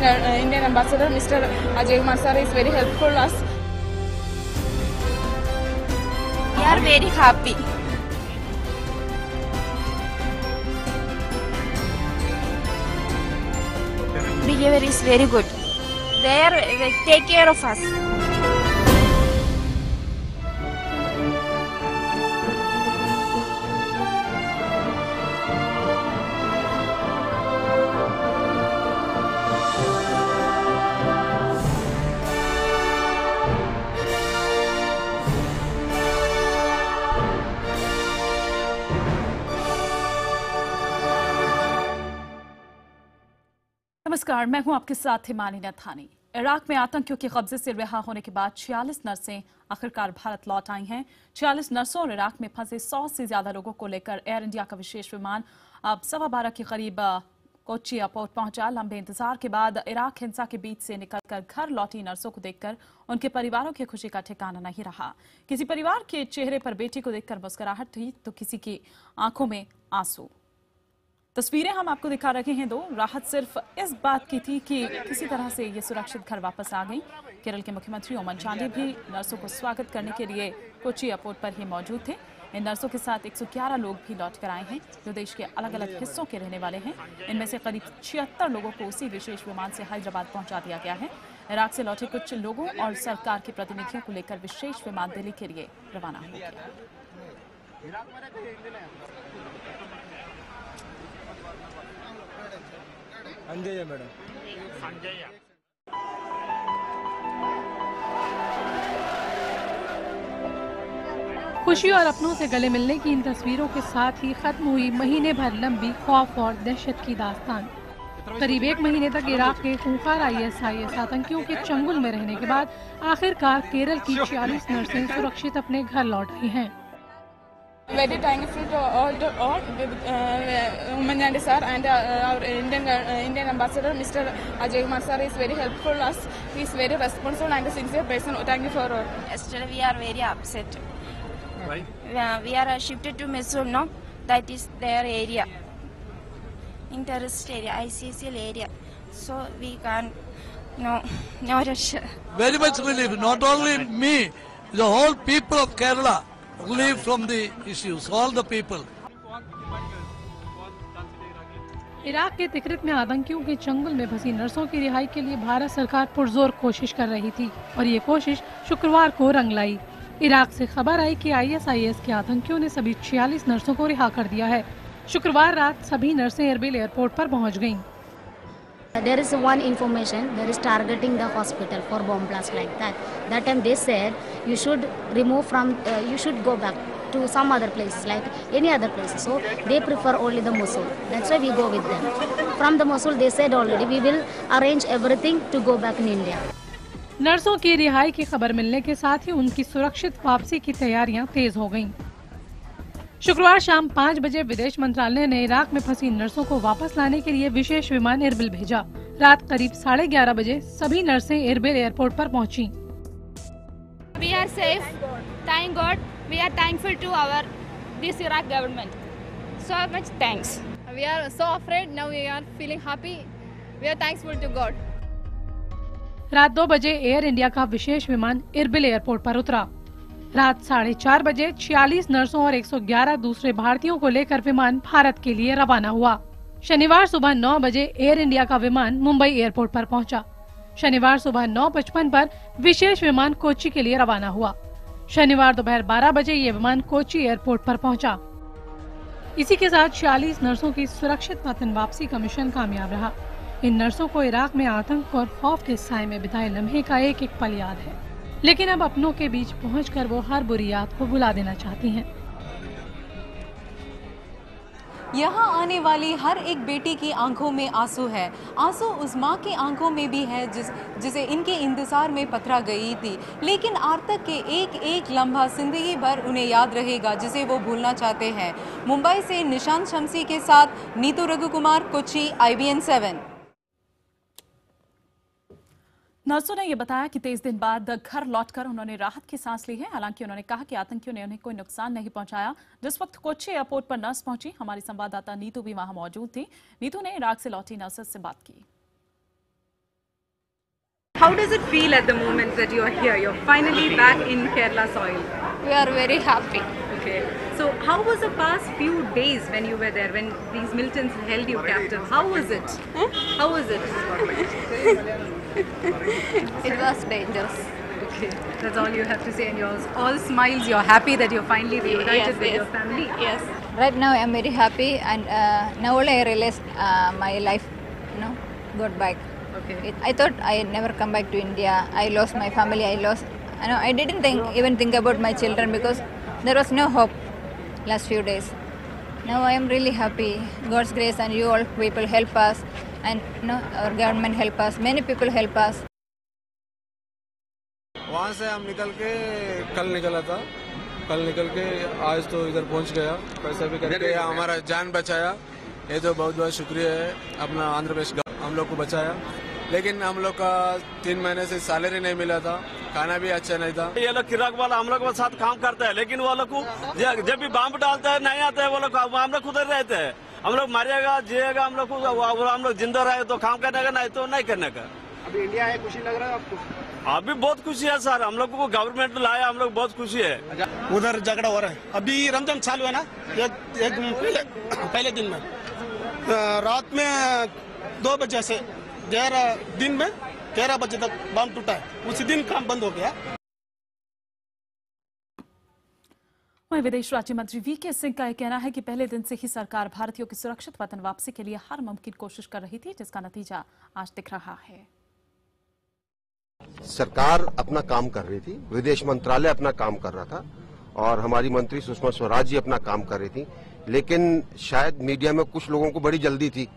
Indian ambassador, Mr. Ajay Kumar sir, is very helpful us. We are very happy. Behavior is very good. They take care of us. नमस्कार, मैं हूं आपके साथ Himani Nathani. Iraq में आतंकियों के कब्जे से रिहा होने के बाद 46 नर्सें आखिरकार भारत लौट आई हैं। 46 नर्सों और इराक में फंसे 100 से ज्यादा लोगों को लेकर एयर इंडिया का विशेष विमान अब 12:15 के करीब कोच्चि एयरपोर्ट पहुंचा। लंबे इंतजार के बाद इराक हिंसा के बीच से निकलकर घर लौटी नर्सों को देखकर उनके परिवारों की खुशी का ठिकाना नहीं रहा। किसी परिवार के चेहरे पर बेटी को देखकर मुस्कुराहट थी तो किसी की आंखों में आंसू। तस्वीरें हम आपको दिखा रहे हैं। राहत सिर्फ इस बात की थी कि किसी तरह से ये सुरक्षित घर वापस आ गई। केरल के मुख्यमंत्री ओमन चांडी भी नर्सों को स्वागत करने के लिए कोच्चि एयरपोर्ट पर ही मौजूद थे। इन नर्सों के साथ 111 लोग भी लौट कर आए हैं जो देश के अलग अलग हिस्सों के रहने वाले हैं। इनमें से करीब 76 लोगों को उसी विशेष विमान से हैदराबाद पहुंचा दिया गया है। इराक से लौटे कुछ लोगों और सरकार के प्रतिनिधियों को लेकर विशेष विमान दिल्ली के लिए रवाना हो गया। अंजय मैडम खुशी और अपनों से गले मिलने की इन तस्वीरों के साथ ही खत्म हुई महीने भर लंबी खौफ और दहशत की दास्तान। करीब 1 महीने तक इराक के खूंखार ISIS आतंकियों के चंगुल में रहने के बाद आखिरकार केरल की 46 नर्सें सुरक्षित अपने घर लौट आई हैं। Very thankful to all Oman Chandi sir and our Indian ambassador, Mr. Ajay Kumar sir, is very helpful us. He is very responsible and a sincere person. Thank you for all. Yesterday we are very upset. Why? We are shifted to Mosul, no? That is their area. In terrorist area, ICCL area. So we can't, no Russia. Very much relief, not only me, the whole people of Kerala. Relief from the issues, all the people. Iraq के Tikrit में आतंकियों के चंगुल में फंसी नर्सों की रिहाई के लिए भारत सरकार पुरजोर कोशिश कर रही थी और ये कोशिश शुक्रवार को रंग लाई। इराक से खबर आई कि ISIS के आतंकियों ने सभी 46 नर्सों को रिहा कर दिया है। शुक्रवार रात सभी नर्सें एरबिल एयरपोर्ट पर पहुंच गयीं। There is one information that is targeting the hospital for bomb blast like that. That time they said you should remove from, you should go back to some other places like any other places. So they prefer only the Mosul. That's why we go with them. From the Mosul they said already we will arrange everything to go back in India. नर्सों की रिहाई की खबर मिलने के साथ ही उनकी सुरक्षित वापसी की तैयारियां तेज हो गयीं। शुक्रवार शाम 5 बजे विदेश मंत्रालय ने इराक में फंसी नर्सों को वापस लाने के लिए विशेष विमान एरबिल भेजा। रात करीब 11:30 बजे सभी नर्सें एरबिल एयरपोर्ट पर पहुंची। We are safe. Thank God. We are thankful to our this Iraq government. So much thanks. We are so afraid. Now we are feeling happy. We are thankful to God. रात 2 बजे air India का विशेष विमान Erbil airport पर उतरा। रात 4:30 बजे 46 नर्सों और 111 दूसरे भारतीयों को लेकर विमान भारत के लिए रवाना हुआ। शनिवार सुबह 9 बजे एयर इंडिया का विमान मुंबई एयरपोर्ट पर पहुंचा। शनिवार सुबह 9:55 पर विशेष विमान कोच्चि के लिए रवाना हुआ। शनिवार दोपहर 12 बजे ये विमान कोच्चि एयरपोर्ट पर पहुंचा। इसी के साथ 46 नर्सों की सुरक्षित वतन वापसी का मिशन कामयाब रहा। इन नर्सों को इराक में आतंक और खौफ के साए में बिताए लम्हे का एक एक पल याद है, लेकिन अब अपनों के बीच पहुंचकर वो हर बुरी याद को भुला देना चाहती हैं। यहाँ आने वाली हर एक बेटी की आंखों में आंसू है। आंसू उस माँ की आंखों में भी है जिसे इनके इंतजार में पथरा गई थी, लेकिन आज तक के एक एक लम्हा जिंदगी भर उन्हें याद रहेगा जिसे वो भूलना चाहते हैं। मुंबई से निशांत शमसी के साथ नीतू रघुकुमार, कोच्चि, IBN 7। नर्सों ने यह बताया कि 23 दिन बाद घर लौटकर उन्होंने राहत की सांस ली है। हालांकि उन्होंने कहा कि आतंकियों ने उन्हें कोई नुकसान नहीं पहुंचाया। जिस वक्त कोच्चि एयरपोर्ट पर नर्स पहुंची, हमारी संवाददाता नीतू भी वहां मौजूद थी। नीतू ने इराक से लौटी नर्सेस से बात की। How does it feel at the moment that you are here? You're finally back in Kerala soil. We are very happy. Okay. So how was the past few days when you were there, when these militants held you captive? How was it? How was it? It was dangerous. Okay. That's all you have to say, and you're all smiles. You're happy that you're finally reunited with your family. Yes. Right now I'm very happy, and now only I realized my life, got back. Okay. I thought I never come back to India. I lost my family. I didn't even think about my children because there was no hope last few days. Now I am really happy. God's grace and you all people help us, and our government help us. Many people help us. वहाँ से हम निकल के कल निकला था, कल निकल के आज तो इधर पहुँच गया, पैसा भी करके हमारा जान बचाया। ये तो बहुत बहुत शुक्रिया है अपना आंध्र प्रदेश हम लोग को बचाया। लेकिन हम लोग का 3 महीने से सैलरी नहीं मिला था, खाना भी अच्छा नहीं था। ये लोग किराक वाला हम लोग के साथ काम करते हैं, लेकिन वो लोग को जब भी बम डालता है नहीं आता है, वो लोग हम लोग खुद रहते हैं। हम लोग मरेगा जिएगा, हम लोग को हम लोग जिंदा रहे तो काम करने का, नहीं तो नहीं करने का। अभी इंडिया है, खुशी लग रहा है आपको? अभी बहुत खुशी है सर, हम लोग को गवर्नमेंट लाया, हम लोग बहुत खुशी है। उधर झगड़ा हो रहा है, अभी रमजान चालू है ना, पहले दिन में रात में 2 बजे से 11 बजे तक बम टूटा है, उसी दिन काम बंद हो गया। वहीं विदेश राज्य मंत्री वीके सिंह का यह कहना है कि पहले दिन से ही सरकार भारतीयों की सुरक्षित वतन वापसी के लिए हर मुमकिन कोशिश कर रही थी, जिसका नतीजा आज दिख रहा है। सरकार अपना काम कर रही थी, विदेश मंत्रालय अपना काम कर रहा था और हमारी मंत्री सुषमा स्वराज जी अपना काम कर रही थी, लेकिन शायद मीडिया में कुछ लोगों को बड़ी जल्दी थी।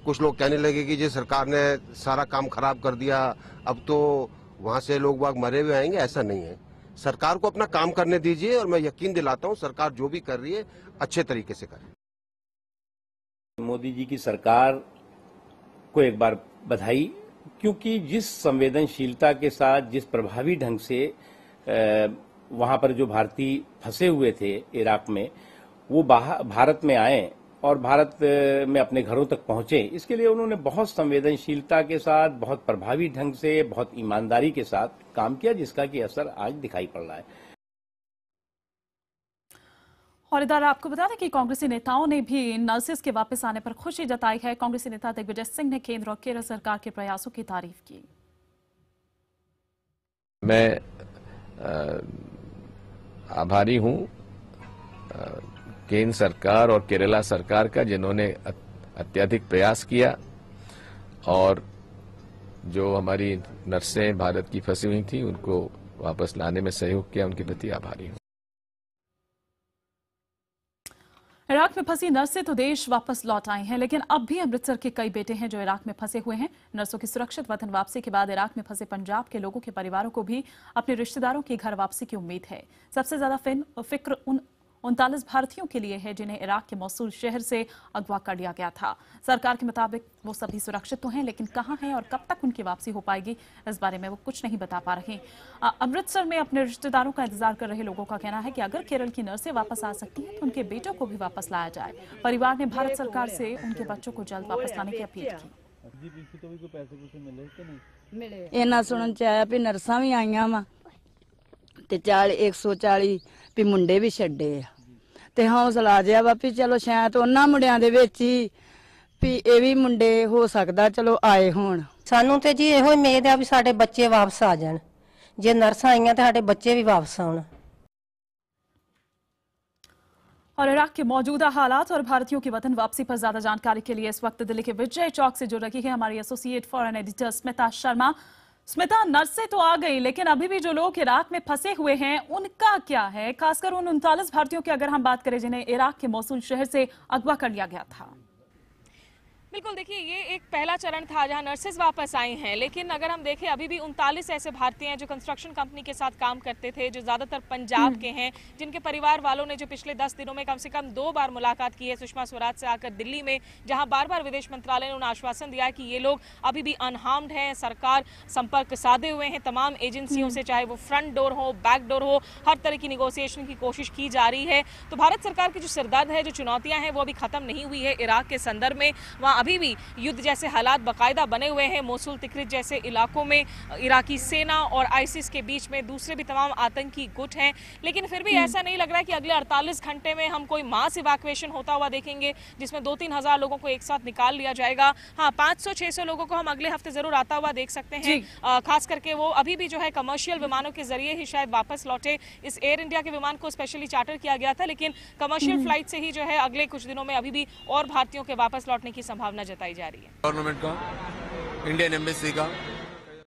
कुछ लोग कहने लगे कि जी सरकार ने सारा काम खराब कर दिया, अब तो वहां से लोग बाग मरे हुए आएंगे। ऐसा नहीं है, सरकार को अपना काम करने दीजिए और मैं यकीन दिलाता हूं सरकार जो भी कर रही है अच्छे तरीके से कर रही है। मोदी जी की सरकार को एक बार बधाई, क्योंकि जिस संवेदनशीलता के साथ, जिस प्रभावी ढंग से वहां पर जो भारतीय फंसे हुए थे इराक में, वो भारत में आए और भारत में अपने घरों तक पहुंचे, इसके लिए उन्होंने बहुत संवेदनशीलता के साथ, बहुत प्रभावी ढंग से, बहुत ईमानदारी के साथ काम किया, जिसका कि असर आज दिखाई पड़ रहा है। और इधर आपको बता दें कि कांग्रेसी नेताओं ने भी नर्सेज के वापस आने पर खुशी जताई है। कांग्रेसी नेता दिग्विजय सिंह ने केंद्र और केरल सरकार के प्रयासों की तारीफ की। मैं आभारी हूं केंद्र सरकार और केरला सरकार का, जिन्होंने अत्यधिक प्रयास किया और जो हमारी नर्सें भारत की फंसी हुई थी उनको वापस लाने में सहयोग किया, उनके प्रति आभारी हूं। इराक में फंसी नर्सें तो देश वापस लौट आई हैं, लेकिन अब भी अमृतसर के कई बेटे हैं जो इराक में फंसे हुए हैं। नर्सों की सुरक्षित वतन वापसी के बाद इराक में फंसे पंजाब के लोगों के परिवारों को भी अपने रिश्तेदारों की घर वापसी की उम्मीद है। सबसे ज्यादा फिक्र उन 39 भारतीयों के लिए है जिन्हें इराक के मौसूल शहर से अगवा कर लिया गया था। सरकार के मुताबिक वो सभी सुरक्षित तो हैं, लेकिन कहां हैं और कब तक उनकी वापसी हो पाएगी, इस बारे में वो कुछ नहीं बता पा रहे। अमृतसर में अपने रिश्तेदारों का इंतजार कर रहे लोगों का कहना है कि अगर केरल की नर्सें वापस आ सकती हैं तो उनके बेटों को भी वापस लाया जाए। परिवार ने भारत सरकार से उनके बच्चों को जल्द वापस लाने की अपील की। इन्ना सुनन च आया भी नर्सां भी आईयां वा ते 140 भी मुंडे भी छड्डे आ ते हौसला जिहा वा भी चलो शायद उन्हां मुंडियां दे विच ही भी ਇਹ ਵੀ ਮੁੰਡੇ ਹੋ ਸਕਦਾ ਚਲੋ ਆਏ ਹੋਣ। ਸਾਨੂੰ ਤੇ ਜੀ ਇਹੋ ਉਮੀਦ ਆ ਵੀ ਸਾਡੇ ਬੱਚੇ ਵਾਪਸ ਆ ਜਾਣ, ਜੇ ਨਰਸਾਂ ਆਈਆਂ ਤੇ ਸਾਡੇ ਬੱਚੇ ਵੀ ਵਾਪਸ ਆਉਣ। और इराक के मौजूदा हालात और भारतीयों की वतन वापसी पर ज्यादा जानकारी के लिए इस वक्त दिल्ली के विजय चौक से जुड़ रही है हमारी associate foreign editor Smita Sharma. Smita, नर्सें तो आ गई, लेकिन अभी भी जो लोग इराक में फंसे हुए हैं उनका क्या है, खासकर उन 39 भारतीयों की अगर हम बात करें जिन्हें इराक के मौसूल शहर से अगवा कर लिया गया था? बिल्कुल, देखिए ये एक पहला चरण था जहां नर्सेज वापस आई हैं, लेकिन अगर हम देखें अभी भी 39 ऐसे भारतीय हैं जो कंस्ट्रक्शन कंपनी के साथ काम करते थे, जो ज़्यादातर पंजाब के हैं, जिनके परिवार वालों ने जो पिछले 10 दिनों में कम से कम 2 बार मुलाकात की है सुषमा स्वराज से आकर दिल्ली में, जहां बार बार विदेश मंत्रालय ने उन्हें आश्वासन दिया है कि ये लोग अभी भी अनहार्म्ड हैं। सरकार संपर्क साधे हुए हैं तमाम एजेंसियों से, चाहे वो फ्रंट डोर हो, बैक डोर हो, हर तरह की निगोसिएशन की कोशिश की जा रही है। तो भारत सरकार की जो सिरदर्द है, जो चुनौतियाँ हैं, वो अभी खत्म नहीं हुई है इराक के संदर्भ में। वहाँ अभी भी युद्ध जैसे हालात बाकायदा बने हुए हैं। मोसुल, तिक्रित जैसे इलाकों में इराकी सेना और आईसिस के बीच में दूसरे भी तमाम आतंकी गुट हैं, लेकिन फिर भी ऐसा नहीं लग रहा है कि अगले 48 घंटे में हम कोई मास इवैक्यूएशन होता हुआ देखेंगे जिसमें 2-3 हज़ार लोगों को एक साथ निकाल लिया जाएगा। हाँ, 500-600 लोगों को हम अगले हफ्ते जरूर आता हुआ देख सकते हैं, खास करके वो अभी भी जो है कमर्शियल विमानों के जरिए ही शायद वापस लौटे। इस एयर इंडिया के विमान को स्पेशली चार्टर किया गया था, लेकिन कमर्शियल फ्लाइट से ही जो है अगले कुछ दिनों में अभी भी और भारतीयों के वापस लौटने की संभावना जताई जा रही है। गवर्नमेंट का, इंडियन एम्बेसी का